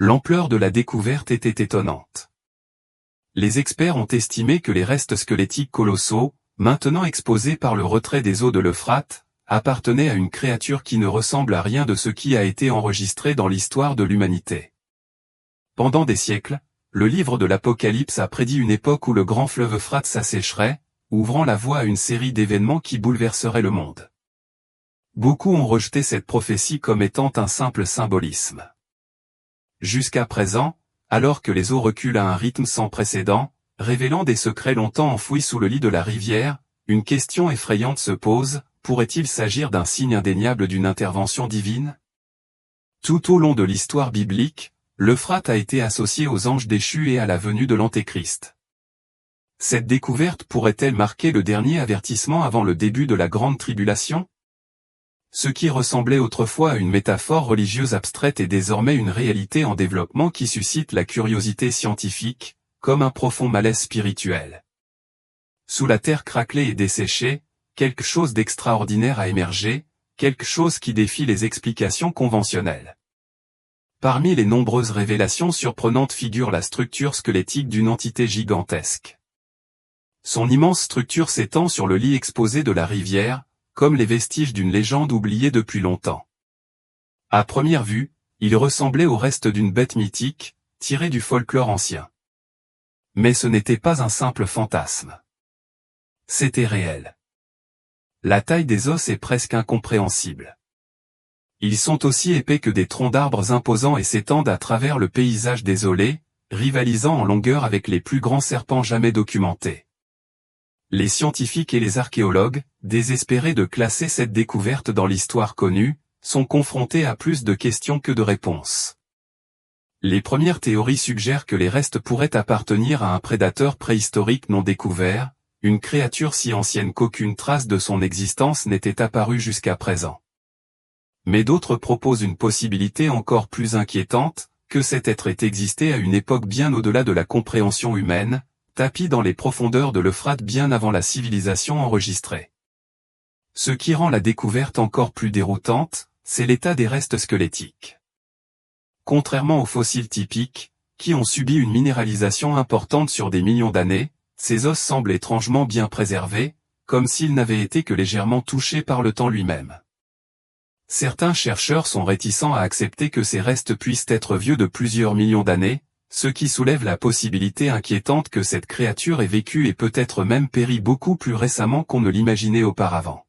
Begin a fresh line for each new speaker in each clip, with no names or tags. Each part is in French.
L'ampleur de la découverte était étonnante. Les experts ont estimé que les restes squelettiques colossaux, maintenant exposés par le retrait des eaux de l'Euphrate, appartenaient à une créature qui ne ressemble à rien de ce qui a été enregistré dans l'histoire de l'humanité. Pendant des siècles, le livre de l'Apocalypse a prédit une époque où le grand fleuve Euphrate s'assécherait, ouvrant la voie à une série d'événements qui bouleverseraient le monde. Beaucoup ont rejeté cette prophétie comme étant un simple symbolisme. Jusqu'à présent, alors que les eaux reculent à un rythme sans précédent, révélant des secrets longtemps enfouis sous le lit de la rivière, une question effrayante se pose, pourrait-il s'agir d'un signe indéniable d'une intervention divine? Tout au long de l'histoire biblique, l'Euphrate a été associé aux anges déchus et à la venue de l'Antéchrist. Cette découverte pourrait-elle marquer le dernier avertissement avant le début de la grande tribulation? Ce qui ressemblait autrefois à une métaphore religieuse abstraite est désormais une réalité en développement qui suscite la curiosité scientifique, comme un profond malaise spirituel. Sous la terre craquelée et desséchée, quelque chose d'extraordinaire a émergé, quelque chose qui défie les explications conventionnelles. Parmi les nombreuses révélations surprenantes figure la structure squelettique d'une entité gigantesque. Son immense structure s'étend sur le lit exposé de la rivière, comme les vestiges d'une légende oubliée depuis longtemps. À première vue, il ressemblait au reste d'une bête mythique, tirée du folklore ancien. Mais ce n'était pas un simple fantasme. C'était réel. La taille des os est presque incompréhensible. Ils sont aussi épais que des troncs d'arbres imposants et s'étendent à travers le paysage désolé, rivalisant en longueur avec les plus grands serpents jamais documentés. Les scientifiques et les archéologues, désespérés de classer cette découverte dans l'histoire connue, sont confrontés à plus de questions que de réponses. Les premières théories suggèrent que les restes pourraient appartenir à un prédateur préhistorique non découvert, une créature si ancienne qu'aucune trace de son existence n'était apparue jusqu'à présent. Mais d'autres proposent une possibilité encore plus inquiétante, que cet être ait existé à une époque bien au-delà de la compréhension humaine, tapi dans les profondeurs de l'Euphrate bien avant la civilisation enregistrée. Ce qui rend la découverte encore plus déroutante, c'est l'état des restes squelettiques. Contrairement aux fossiles typiques, qui ont subi une minéralisation importante sur des millions d'années, ces os semblent étrangement bien préservés, comme s'ils n'avaient été que légèrement touchés par le temps lui-même. Certains chercheurs sont réticents à accepter que ces restes puissent être vieux de plusieurs millions d'années, ce qui soulève la possibilité inquiétante que cette créature ait vécu et peut-être même péri beaucoup plus récemment qu'on ne l'imaginait auparavant.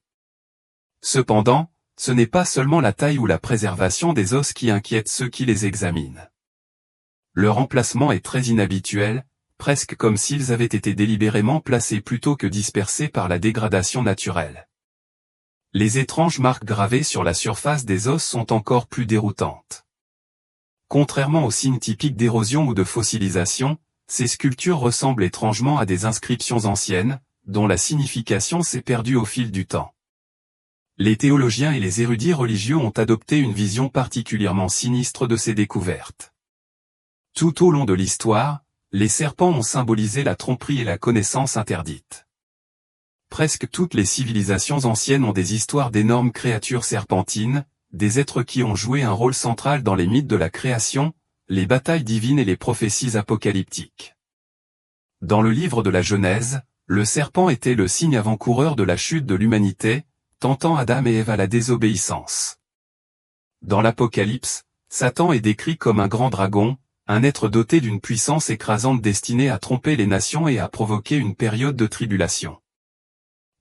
Cependant, ce n'est pas seulement la taille ou la préservation des os qui inquiètent ceux qui les examinent. Leur emplacement est très inhabituel, presque comme s'ils avaient été délibérément placés plutôt que dispersés par la dégradation naturelle. Les étranges marques gravées sur la surface des os sont encore plus déroutantes. Contrairement aux signes typiques d'érosion ou de fossilisation, ces sculptures ressemblent étrangement à des inscriptions anciennes, dont la signification s'est perdue au fil du temps. Les théologiens et les érudits religieux ont adopté une vision particulièrement sinistre de ces découvertes. Tout au long de l'histoire, les serpents ont symbolisé la tromperie et la connaissance interdite. Presque toutes les civilisations anciennes ont des histoires d'énormes créatures serpentines, des êtres qui ont joué un rôle central dans les mythes de la création, les batailles divines et les prophéties apocalyptiques. Dans le livre de la Genèse, le serpent était le signe avant-coureur de la chute de l'humanité, tentant Adam et Ève à la désobéissance. Dans l'Apocalypse, Satan est décrit comme un grand dragon, un être doté d'une puissance écrasante destinée à tromper les nations et à provoquer une période de tribulation.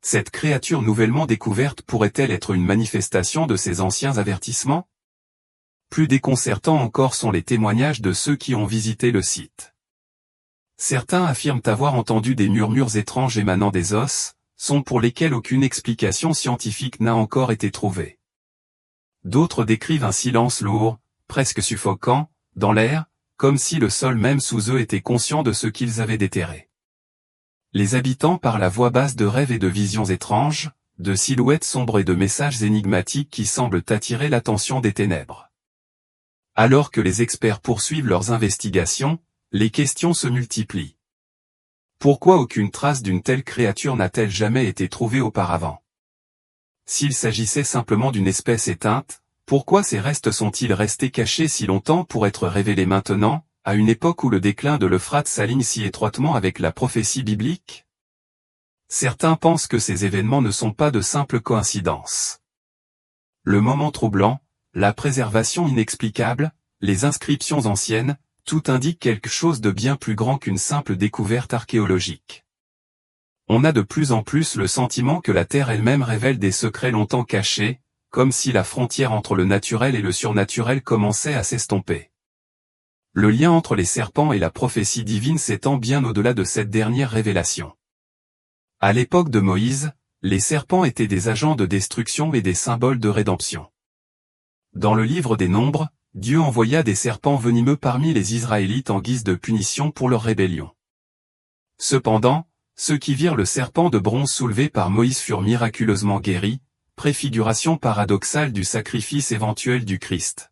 Cette créature nouvellement découverte pourrait-elle être une manifestation de ces anciens avertissements? Plus déconcertants encore sont les témoignages de ceux qui ont visité le site. Certains affirment avoir entendu des murmures étranges émanant des os, sons pour lesquels aucune explication scientifique n'a encore été trouvée. D'autres décrivent un silence lourd, presque suffocant, dans l'air, comme si le sol même sous eux était conscient de ce qu'ils avaient déterré. Les habitants parlent à voix basse de rêves et de visions étranges, de silhouettes sombres et de messages énigmatiques qui semblent attirer l'attention des ténèbres. Alors que les experts poursuivent leurs investigations, les questions se multiplient. Pourquoi aucune trace d'une telle créature n'a-t-elle jamais été trouvée auparavant? S'il s'agissait simplement d'une espèce éteinte, Pourquoi ces restes sont-ils restés cachés si longtemps pour être révélés maintenant, à une époque où le déclin de l'Euphrate s'aligne si étroitement avec la prophétie biblique? Certains pensent que ces événements ne sont pas de simples coïncidences. Le moment troublant, la préservation inexplicable, les inscriptions anciennes, tout indique quelque chose de bien plus grand qu'une simple découverte archéologique. On a de plus en plus le sentiment que la Terre elle-même révèle des secrets longtemps cachés, comme si la frontière entre le naturel et le surnaturel commençait à s'estomper. Le lien entre les serpents et la prophétie divine s'étend bien au-delà de cette dernière révélation. À l'époque de Moïse, les serpents étaient des agents de destruction et des symboles de rédemption. Dans le livre des Nombres, Dieu envoya des serpents venimeux parmi les Israélites en guise de punition pour leur rébellion. Cependant, ceux qui virent le serpent de bronze soulevé par Moïse furent miraculeusement guéris, préfiguration paradoxale du sacrifice éventuel du Christ.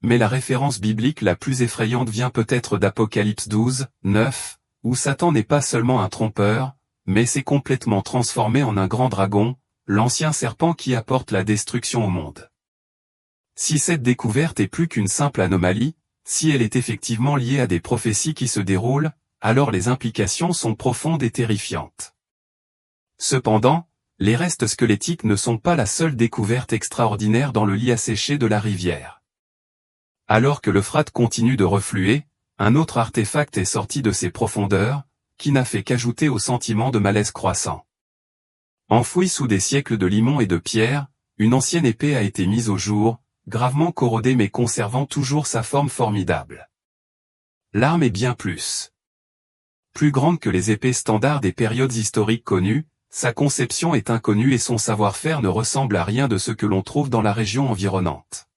Mais la référence biblique la plus effrayante vient peut-être d'Apocalypse 12, 9, où Satan n'est pas seulement un trompeur, mais s'est complètement transformé en un grand dragon, l'ancien serpent qui apporte la destruction au monde. Si cette découverte est plus qu'une simple anomalie, si elle est effectivement liée à des prophéties qui se déroulent, alors les implications sont profondes et terrifiantes. Cependant, les restes squelettiques ne sont pas la seule découverte extraordinaire dans le lit asséché de la rivière. Alors que l'Euphrate continue de refluer, un autre artefact est sorti de ses profondeurs, qui n'a fait qu'ajouter au sentiment de malaise croissant. Enfouie sous des siècles de limon et de pierre, une ancienne épée a été mise au jour, gravement corrodée mais conservant toujours sa forme formidable. L'arme est bien plus grande que les épées standards des périodes historiques connues, sa conception est inconnue et son savoir-faire ne ressemble à rien de ce que l'on trouve dans la région environnante.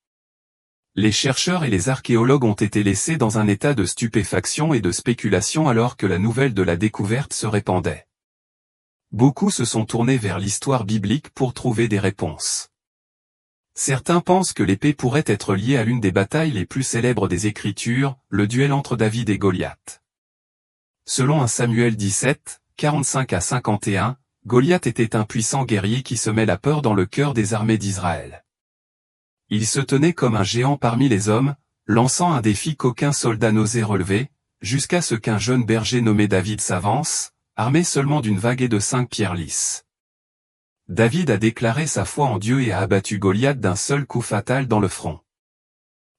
Les chercheurs et les archéologues ont été laissés dans un état de stupéfaction et de spéculation alors que la nouvelle de la découverte se répandait. Beaucoup se sont tournés vers l'histoire biblique pour trouver des réponses. Certains pensent que l'épée pourrait être liée à l'une des batailles les plus célèbres des Écritures, le duel entre David et Goliath. Selon 1 Samuel 17, 45 à 51, Goliath était un puissant guerrier qui semait la peur dans le cœur des armées d'Israël. Il se tenait comme un géant parmi les hommes, lançant un défi qu'aucun soldat n'osait relever, jusqu'à ce qu'un jeune berger nommé David s'avance, armé seulement d'une vague et de 5 pierres lisses. David a déclaré sa foi en Dieu et a abattu Goliath d'un seul coup fatal dans le front.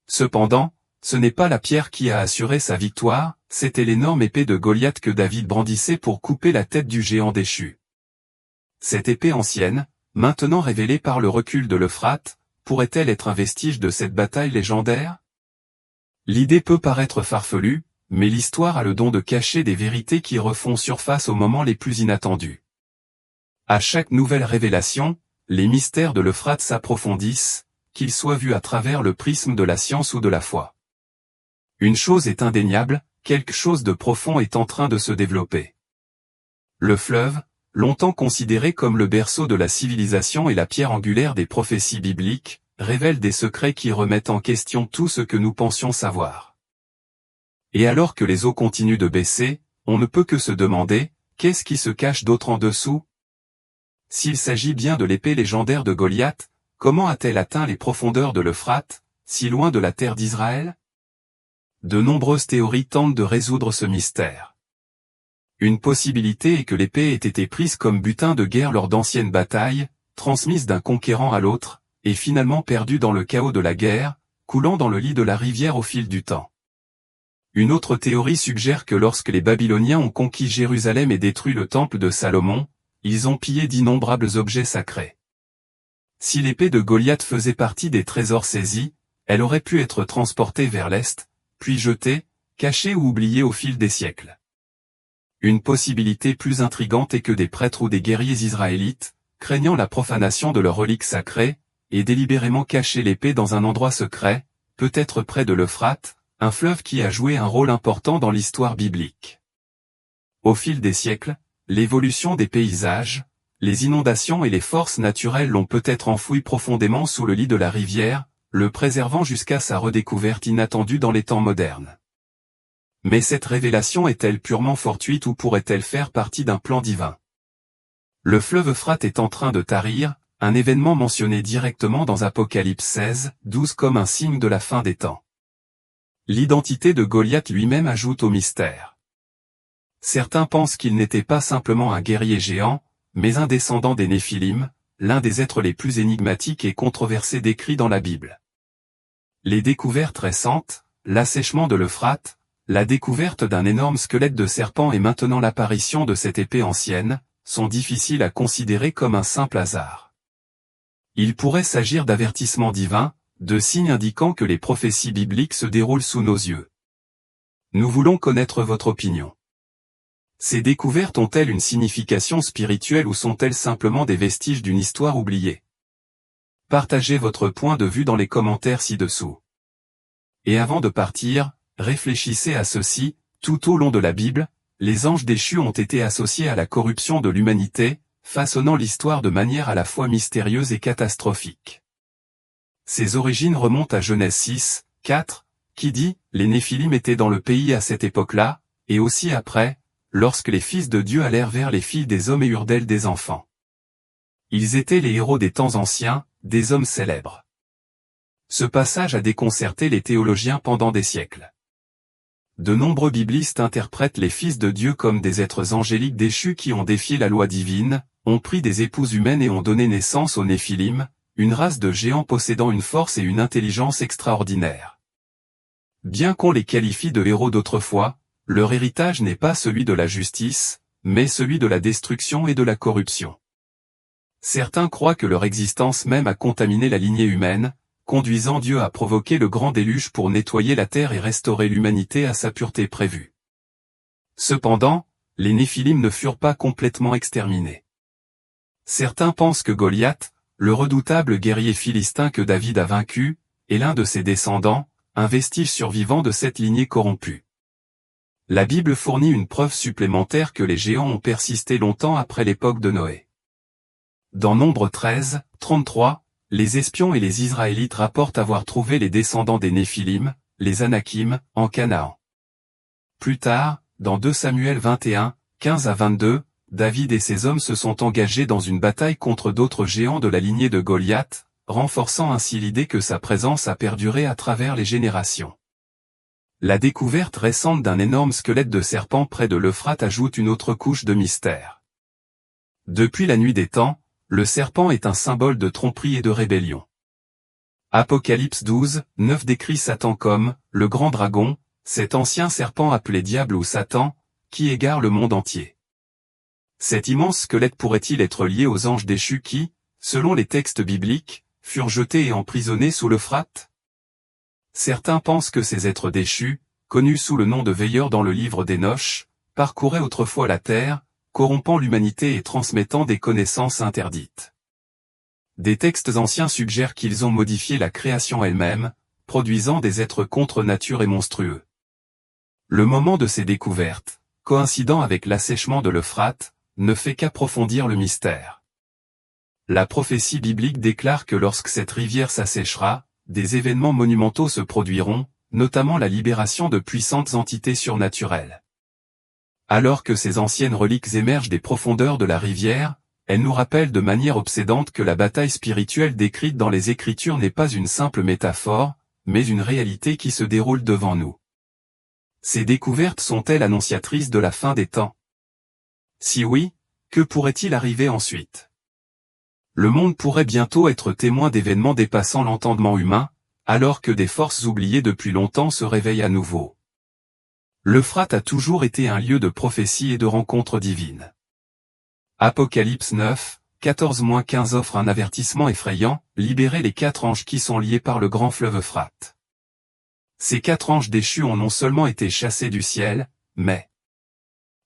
Cependant, ce n'est pas la pierre qui a assuré sa victoire, c'était l'énorme épée de Goliath que David brandissait pour couper la tête du géant déchu. Cette épée ancienne, maintenant révélée par le recul de l'Euphrate, pourrait-elle être un vestige de cette bataille légendaire? L'idée peut paraître farfelue, mais l'histoire a le don de cacher des vérités qui refont surface aux moments les plus inattendus. À chaque nouvelle révélation, les mystères de l'Euphrate s'approfondissent, qu'ils soient vus à travers le prisme de la science ou de la foi. Une chose est indéniable, quelque chose de profond est en train de se développer. Le fleuve, longtemps considéré comme le berceau de la civilisation et la pierre angulaire des prophéties bibliques, révèle des secrets qui remettent en question tout ce que nous pensions savoir. Et alors que les eaux continuent de baisser, on ne peut que se demander, qu'est-ce qui se cache d'autre en dessous? S'il s'agit bien de l'épée légendaire de Goliath, comment a-t-elle atteint les profondeurs de l'Euphrate, si loin de la terre d'Israël? De nombreuses théories tentent de résoudre ce mystère. Une possibilité est que l'épée ait été prise comme butin de guerre lors d'anciennes batailles, transmise d'un conquérant à l'autre, et finalement perdue dans le chaos de la guerre, coulant dans le lit de la rivière au fil du temps. Une autre théorie suggère que lorsque les Babyloniens ont conquis Jérusalem et détruit le temple de Salomon, ils ont pillé d'innombrables objets sacrés. Si l'épée de Goliath faisait partie des trésors saisis, elle aurait pu être transportée vers l'est, puis jetée, cachée ou oubliée au fil des siècles. Une possibilité plus intrigante est que des prêtres ou des guerriers israélites, craignant la profanation de leurs reliques sacrées, aient délibérément caché l'épée dans un endroit secret, peut-être près de l'Euphrate, un fleuve qui a joué un rôle important dans l'histoire biblique. Au fil des siècles, l'évolution des paysages, les inondations et les forces naturelles l'ont peut-être enfoui profondément sous le lit de la rivière, le préservant jusqu'à sa redécouverte inattendue dans les temps modernes. Mais cette révélation est-elle purement fortuite ou pourrait-elle faire partie d'un plan divin? Le fleuve Euphrate est en train de tarir, un événement mentionné directement dans Apocalypse 16, 12 comme un signe de la fin des temps. L'identité de Goliath lui-même ajoute au mystère. Certains pensent qu'il n'était pas simplement un guerrier géant, mais un descendant des Néphilim, l'un des êtres les plus énigmatiques et controversés décrits dans la Bible. Les découvertes récentes, l'assèchement de l'Euphrate, la découverte d'un énorme squelette de serpent et maintenant l'apparition de cette épée ancienne, sont difficiles à considérer comme un simple hasard. Il pourrait s'agir d'avertissements divins, de signes indiquant que les prophéties bibliques se déroulent sous nos yeux. Nous voulons connaître votre opinion. Ces découvertes ont-elles une signification spirituelle ou sont-elles simplement des vestiges d'une histoire oubliée? Partagez votre point de vue dans les commentaires ci-dessous. Et avant de partir, réfléchissez à ceci, tout au long de la Bible, les anges déchus ont été associés à la corruption de l'humanité, façonnant l'histoire de manière à la fois mystérieuse et catastrophique. Ses origines remontent à Genèse 6, 4, qui dit « Les Néphilim étaient dans le pays à cette époque-là, et aussi après, lorsque les fils de Dieu allèrent vers les filles des hommes et eurent d'elles des enfants. Ils étaient les héros des temps anciens, des hommes célèbres. » Ce passage a déconcerté les théologiens pendant des siècles. De nombreux biblistes interprètent les fils de Dieu comme des êtres angéliques déchus qui ont défié la loi divine, ont pris des épouses humaines et ont donné naissance aux Néphilim, une race de géants possédant une force et une intelligence extraordinaires. Bien qu'on les qualifie de héros d'autrefois, leur héritage n'est pas celui de la justice, mais celui de la destruction et de la corruption. Certains croient que leur existence même a contaminé la lignée humaine, conduisant Dieu à provoquer le grand déluge pour nettoyer la terre et restaurer l'humanité à sa pureté prévue. Cependant, les Néphilim ne furent pas complètement exterminés. Certains pensent que Goliath, le redoutable guerrier philistin que David a vaincu, est l'un de ses descendants, un vestige survivant de cette lignée corrompue. La Bible fournit une preuve supplémentaire que les géants ont persisté longtemps après l'époque de Noé. Dans Nombre 13, 33, les espions et les Israélites rapportent avoir trouvé les descendants des Néphilim, les Anakim, en Canaan. Plus tard, dans 2 Samuel 21, 15 à 22, David et ses hommes se sont engagés dans une bataille contre d'autres géants de la lignée de Goliath, renforçant ainsi l'idée que sa présence a perduré à travers les générations. La découverte récente d'un énorme squelette de serpent près de l'Euphrate ajoute une autre couche de mystère. Depuis la nuit des temps, le serpent est un symbole de tromperie et de rébellion. Apocalypse 12, 9 décrit Satan comme « le grand dragon », cet ancien serpent appelé diable ou Satan, qui égare le monde entier. Cet immense squelette pourrait-il être lié aux anges déchus qui, selon les textes bibliques, furent jetés et emprisonnés sous l'Euphrate? Certains pensent que ces êtres déchus, connus sous le nom de veilleurs dans le livre d'Enoch, parcouraient autrefois la terre, corrompant l'humanité et transmettant des connaissances interdites. Des textes anciens suggèrent qu'ils ont modifié la création elle-même, produisant des êtres contre nature et monstrueux. Le moment de ces découvertes, coïncidant avec l'assèchement de l'Euphrate, ne fait qu'approfondir le mystère. La prophétie biblique déclare que lorsque cette rivière s'asséchera, des événements monumentaux se produiront, notamment la libération de puissantes entités surnaturelles. Alors que ces anciennes reliques émergent des profondeurs de la rivière, elles nous rappellent de manière obsédante que la bataille spirituelle décrite dans les Écritures n'est pas une simple métaphore, mais une réalité qui se déroule devant nous. Ces découvertes sont-elles annonciatrices de la fin des temps? Si oui, que pourrait-il arriver ensuite? Le monde pourrait bientôt être témoin d'événements dépassant l'entendement humain, alors que des forces oubliées depuis longtemps se réveillent à nouveau. L'Euphrate a toujours été un lieu de prophétie et de rencontres divines. Apocalypse 9, 14-15 offre un avertissement effrayant, libérez les 4 anges qui sont liés par le grand fleuve Euphrate. Ces 4 anges déchus ont non seulement été chassés du ciel, mais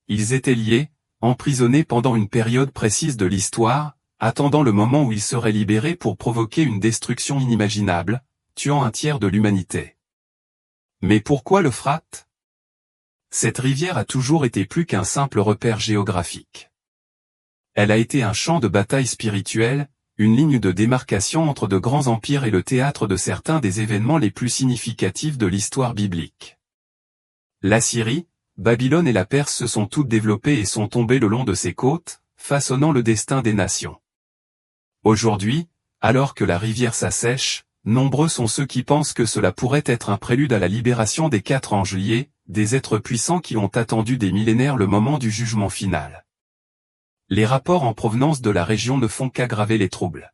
ils étaient liés, emprisonnés pendant une période précise de l'histoire, attendant le moment où ils seraient libérés pour provoquer une destruction inimaginable, tuant un tiers de l'humanité. Mais pourquoi l'Euphrate? Cette rivière a toujours été plus qu'un simple repère géographique. Elle a été un champ de bataille spirituel, une ligne de démarcation entre de grands empires et le théâtre de certains des événements les plus significatifs de l'histoire biblique. L'Assyrie, Babylone et la Perse se sont toutes développées et sont tombées le long de ses côtes, façonnant le destin des nations. Aujourd'hui, alors que la rivière s'assèche, nombreux sont ceux qui pensent que cela pourrait être un prélude à la libération des 4 anges liés, des êtres puissants qui ont attendu des millénaires le moment du jugement final. Les rapports en provenance de la région ne font qu'aggraver les troubles.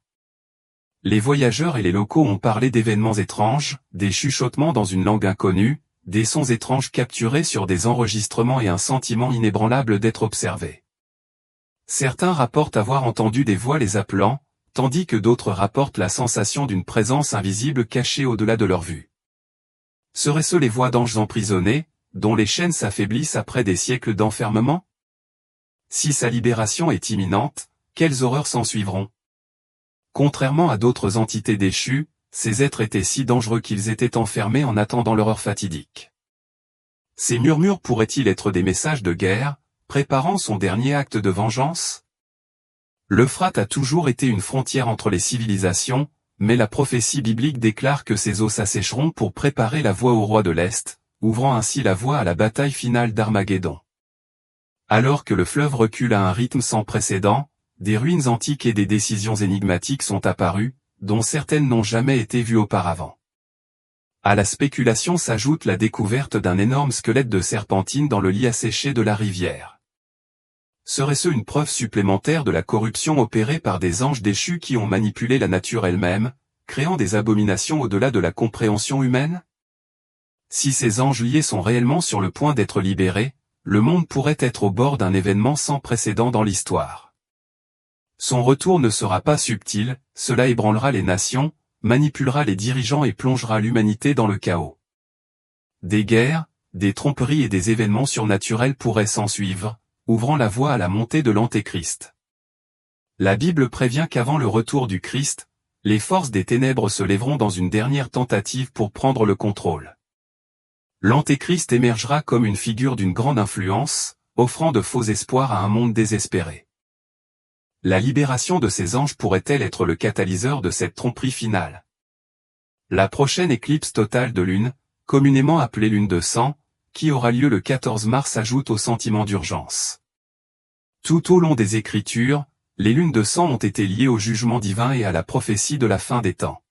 Les voyageurs et les locaux ont parlé d'événements étranges, des chuchotements dans une langue inconnue, des sons étranges capturés sur des enregistrements et un sentiment inébranlable d'être observé. Certains rapportent avoir entendu des voix les appelant, tandis que d'autres rapportent la sensation d'une présence invisible cachée au-delà de leur vue. Seraient-ce les voix d'anges emprisonnés, dont les chaînes s'affaiblissent après des siècles d'enfermement? Si sa libération est imminente, quelles horreurs s'ensuivront? Contrairement à d'autres entités déchues, ces êtres étaient si dangereux qu'ils étaient enfermés en attendant leur heure fatidique. Ces murmures pourraient-ils être des messages de guerre, préparant son dernier acte de vengeance? L'Euphrate a toujours été une frontière entre les civilisations, mais la prophétie biblique déclare que ces eaux s'assécheront pour préparer la voie au roi de l'Est, ouvrant ainsi la voie à la bataille finale d'Armageddon. Alors que le fleuve recule à un rythme sans précédent, des ruines antiques et des décisions énigmatiques sont apparues, dont certaines n'ont jamais été vues auparavant. À la spéculation s'ajoute la découverte d'un énorme squelette de serpentine dans le lit asséché de la rivière. Serait-ce une preuve supplémentaire de la corruption opérée par des anges déchus qui ont manipulé la nature elle-même, créant des abominations au-delà de la compréhension humaine? Si ces anges liés sont réellement sur le point d'être libérés, le monde pourrait être au bord d'un événement sans précédent dans l'histoire. Son retour ne sera pas subtil, cela ébranlera les nations, manipulera les dirigeants et plongera l'humanité dans le chaos. Des guerres, des tromperies et des événements surnaturels pourraient s'ensuivre, ouvrant la voie à la montée de l'Antéchrist. La Bible prévient qu'avant le retour du Christ, les forces des ténèbres se lèveront dans une dernière tentative pour prendre le contrôle. L'Antéchrist émergera comme une figure d'une grande influence, offrant de faux espoirs à un monde désespéré. La libération de ces anges pourrait-elle être le catalyseur de cette tromperie finale? La prochaine éclipse totale de lune, communément appelée lune de sang, qui aura lieu le 14 mars ajoute au sentiment d'urgence. Tout au long des Écritures, les lunes de sang ont été liées au jugement divin et à la prophétie de la fin des temps.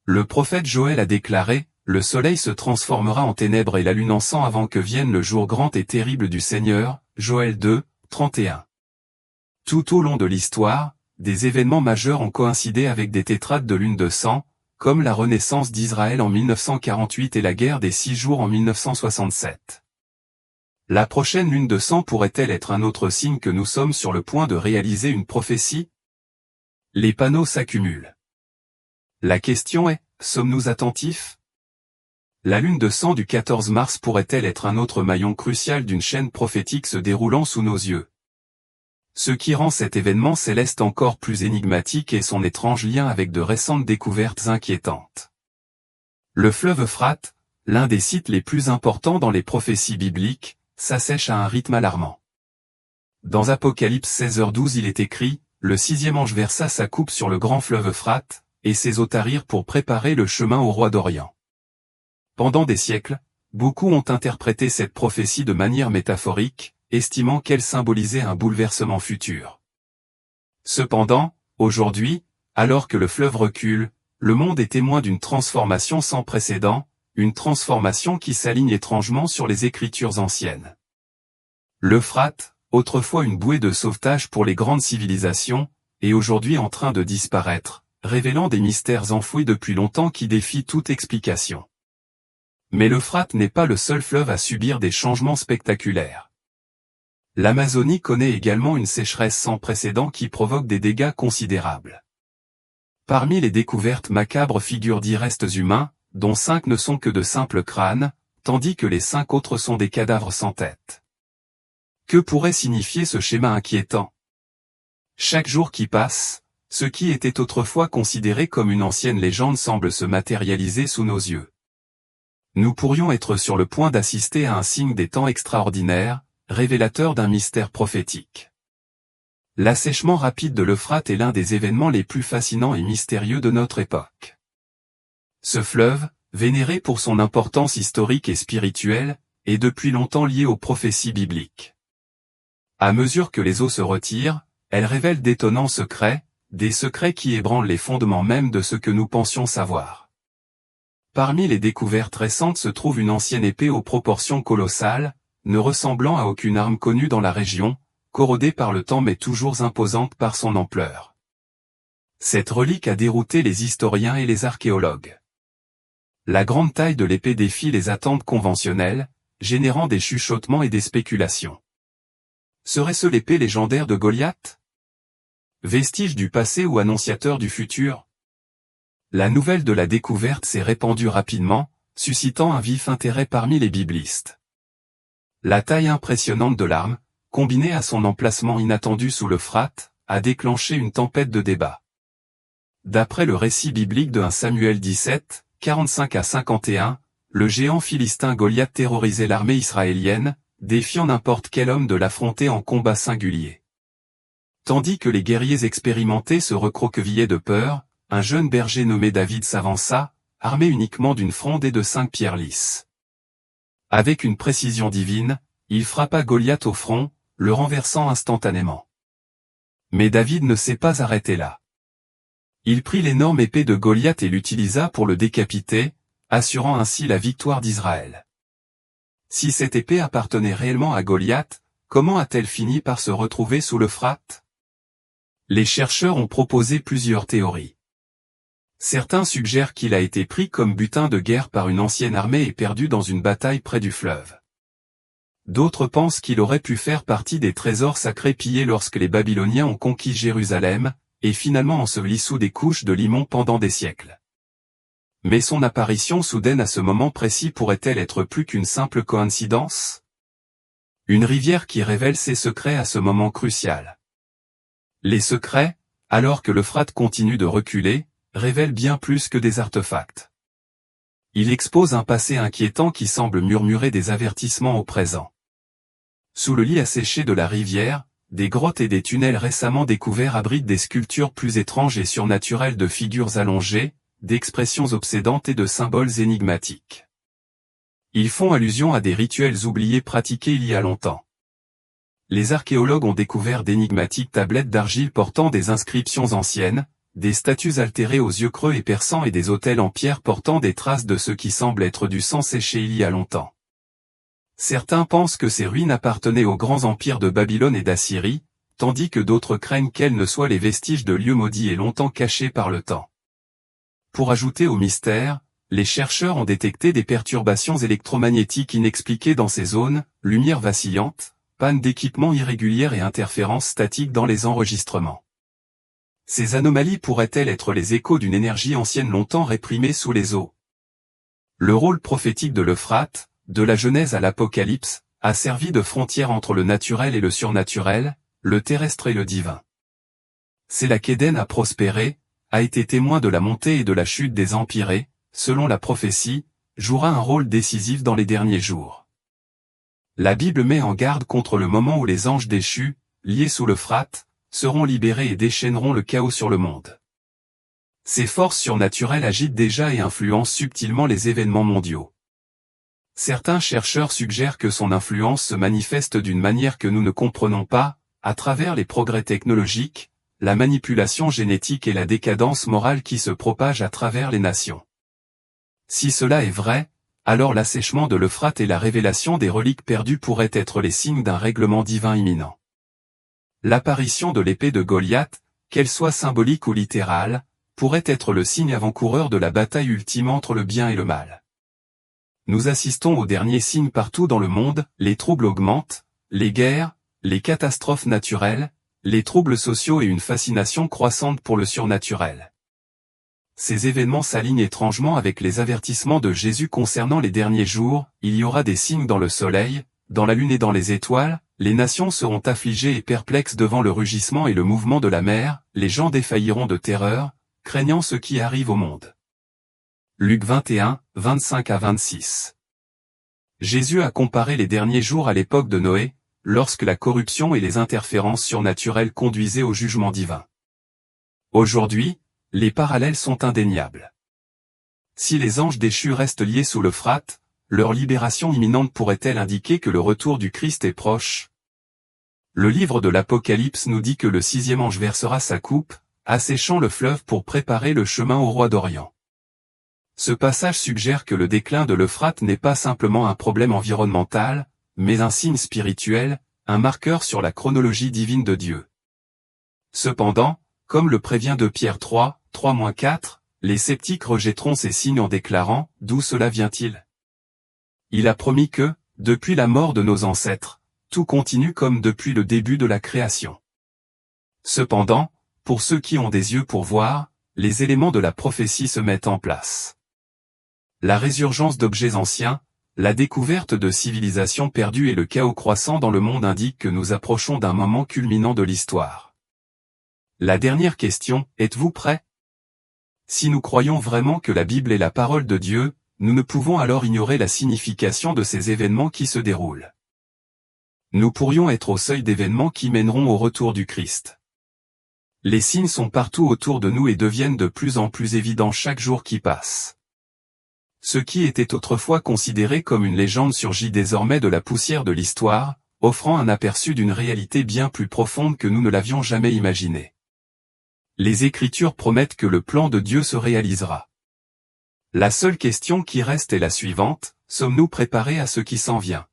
Le prophète Joël a déclaré, « Le soleil se transformera en ténèbres et la lune en sang avant que vienne le jour grand et terrible du Seigneur » Joël 2, 31. Tout au long de l'histoire, des événements majeurs ont coïncidé avec des tétrades de lune de sang, comme la renaissance d'Israël en 1948 et la guerre des 6 jours en 1967. La prochaine lune de sang pourrait-elle être un autre signe que nous sommes sur le point de réaliser une prophétie? Les panneaux s'accumulent. La question est, sommes-nous attentifs? La lune de sang du 14 mars pourrait-elle être un autre maillon crucial d'une chaîne prophétique se déroulant sous nos yeux? Ce qui rend cet événement céleste encore plus énigmatique est son étrange lien avec de récentes découvertes inquiétantes. Le fleuve Euphrate, l'un des sites les plus importants dans les prophéties bibliques, s'assèche à un rythme alarmant. Dans Apocalypse 16h12 il est écrit, « Le 6e ange versa sa coupe sur le grand fleuve Euphrate, et ses eaux tarirent pour préparer le chemin au roi d'Orient. » Pendant des siècles, beaucoup ont interprété cette prophétie de manière métaphorique, estimant qu'elle symbolisait un bouleversement futur. Cependant, aujourd'hui, alors que le fleuve recule, le monde est témoin d'une transformation sans précédent, une transformation qui s'aligne étrangement sur les écritures anciennes. L'Euphrate, autrefois une bouée de sauvetage pour les grandes civilisations, est aujourd'hui en train de disparaître, révélant des mystères enfouis depuis longtemps qui défient toute explication. Mais l'Euphrate n'est pas le seul fleuve à subir des changements spectaculaires. L'Amazonie connaît également une sécheresse sans précédent qui provoque des dégâts considérables. Parmi les découvertes macabres figurent 10 restes humains, dont 5 ne sont que de simples crânes, tandis que les 5 autres sont des cadavres sans tête. Que pourrait signifier ce schéma inquiétant? Chaque jour qui passe, ce qui était autrefois considéré comme une ancienne légende semble se matérialiser sous nos yeux. Nous pourrions être sur le point d'assister à un signe des temps extraordinaires, révélateur d'un mystère prophétique. L'assèchement rapide de l'Euphrate est l'un des événements les plus fascinants et mystérieux de notre époque. Ce fleuve, vénéré pour son importance historique et spirituelle, est depuis longtemps lié aux prophéties bibliques. À mesure que les eaux se retirent, elles révèlent d'étonnants secrets, des secrets qui ébranlent les fondements même de ce que nous pensions savoir. Parmi les découvertes récentes se trouve une ancienne épée aux proportions colossales, ne ressemblant à aucune arme connue dans la région, corrodée par le temps mais toujours imposante par son ampleur. Cette relique a dérouté les historiens et les archéologues. La grande taille de l'épée défie les attentes conventionnelles, générant des chuchotements et des spéculations. Serait-ce l'épée légendaire de Goliath? Vestige du passé ou annonciateur du futur? La nouvelle de la découverte s'est répandue rapidement, suscitant un vif intérêt parmi les biblistes. La taille impressionnante de l'arme, combinée à son emplacement inattendu sous l'Euphrate, a déclenché une tempête de débats. D'après le récit biblique de 1 Samuel 17, 45 à 51, le géant philistin Goliath terrorisait l'armée israélienne, défiant n'importe quel homme de l'affronter en combat singulier. Tandis que les guerriers expérimentés se recroquevillaient de peur, un jeune berger nommé David s'avança, armé uniquement d'une fronde et de 5 pierres lisses. Avec une précision divine, il frappa Goliath au front, le renversant instantanément. Mais David ne s'est pas arrêté là. Il prit l'énorme épée de Goliath et l'utilisa pour le décapiter, assurant ainsi la victoire d'Israël. Si cette épée appartenait réellement à Goliath, comment a-t-elle fini par se retrouver sous l'Euphrate? Les chercheurs ont proposé plusieurs théories. Certains suggèrent qu'il a été pris comme butin de guerre par une ancienne armée et perdu dans une bataille près du fleuve. D'autres pensent qu'il aurait pu faire partie des trésors sacrés pillés lorsque les Babyloniens ont conquis Jérusalem, et finalement enseveli sous des couches de limon pendant des siècles. Mais son apparition soudaine à ce moment précis pourrait-elle être plus qu'une simple coïncidence? Une rivière qui révèle ses secrets à ce moment crucial. Les secrets, alors que l'Euphrate continue de reculer, révèlent bien plus que des artefacts. Il expose un passé inquiétant qui semble murmurer des avertissements au présent. Sous le lit asséché de la rivière, des grottes et des tunnels récemment découverts abritent des sculptures plus étranges et surnaturelles de figures allongées, d'expressions obsédantes et de symboles énigmatiques. Ils font allusion à des rituels oubliés pratiqués il y a longtemps. Les archéologues ont découvert d'énigmatiques tablettes d'argile portant des inscriptions anciennes, des statues altérées aux yeux creux et perçants et des autels en pierre portant des traces de ce qui semble être du sang séché il y a longtemps. Certains pensent que ces ruines appartenaient aux grands empires de Babylone et d'Assyrie, tandis que d'autres craignent qu'elles ne soient les vestiges de lieux maudits et longtemps cachés par le temps. Pour ajouter au mystère, les chercheurs ont détecté des perturbations électromagnétiques inexpliquées dans ces zones, lumière vacillante, panne d'équipements irrégulières et interférences statiques dans les enregistrements. Ces anomalies pourraient-elles être les échos d'une énergie ancienne longtemps réprimée sous les eaux? Le rôle prophétique de l'Euphrate, de la Genèse à l'Apocalypse, a servi de frontière entre le naturel et le surnaturel, le terrestre et le divin. C'est là qu'Éden a prospéré, a été témoin de la montée et de la chute des empires et, selon la prophétie, jouera un rôle décisif dans les derniers jours. La Bible met en garde contre le moment où les anges déchus, liés sous l'Euphrate, seront libérés et déchaîneront le chaos sur le monde. Ces forces surnaturelles agitent déjà et influencent subtilement les événements mondiaux. Certains chercheurs suggèrent que son influence se manifeste d'une manière que nous ne comprenons pas, à travers les progrès technologiques, la manipulation génétique et la décadence morale qui se propagent à travers les nations. Si cela est vrai, alors l'assèchement de l'Euphrate et la révélation des reliques perdues pourraient être les signes d'un règlement divin imminent. L'apparition de l'épée de Goliath, qu'elle soit symbolique ou littérale, pourrait être le signe avant-coureur de la bataille ultime entre le bien et le mal. Nous assistons aux derniers signes partout dans le monde, les troubles augmentent, les guerres, les catastrophes naturelles, les troubles sociaux et une fascination croissante pour le surnaturel. Ces événements s'alignent étrangement avec les avertissements de Jésus concernant les derniers jours, il y aura des signes dans le soleil, dans la lune et dans les étoiles, les nations seront affligées et perplexes devant le rugissement et le mouvement de la mer, les gens défailliront de terreur, craignant ce qui arrive au monde. Luc 21, 25 à 26. Jésus a comparé les derniers jours à l'époque de Noé, lorsque la corruption et les interférences surnaturelles conduisaient au jugement divin. Aujourd'hui, les parallèles sont indéniables. Si les anges déchus restent liés sous l'Euphrate, leur libération imminente pourrait-elle indiquer que le retour du Christ est proche? Le livre de l'Apocalypse nous dit que le 6e ange versera sa coupe, asséchant le fleuve pour préparer le chemin au roi d'Orient. Ce passage suggère que le déclin de l'Euphrate n'est pas simplement un problème environnemental, mais un signe spirituel, un marqueur sur la chronologie divine de Dieu. Cependant, comme le prévient 2 Pierre 3, 3-4, les sceptiques rejetteront ces signes en déclarant « D'où cela vient-il » Il a promis que, depuis la mort de nos ancêtres, tout continue comme depuis le début de la création. Cependant, pour ceux qui ont des yeux pour voir, les éléments de la prophétie se mettent en place. La résurgence d'objets anciens, la découverte de civilisations perdues et le chaos croissant dans le monde indiquent que nous approchons d'un moment culminant de l'histoire. La dernière question, êtes-vous prêts? Si nous croyons vraiment que la Bible est la parole de Dieu, nous ne pouvons alors ignorer la signification de ces événements qui se déroulent. Nous pourrions être au seuil d'événements qui mèneront au retour du Christ. Les signes sont partout autour de nous et deviennent de plus en plus évidents chaque jour qui passe. Ce qui était autrefois considéré comme une légende surgit désormais de la poussière de l'histoire, offrant un aperçu d'une réalité bien plus profonde que nous ne l'avions jamais imaginée. Les Écritures promettent que le plan de Dieu se réalisera. La seule question qui reste est la suivante, sommes-nous préparés à ce qui s'en vient?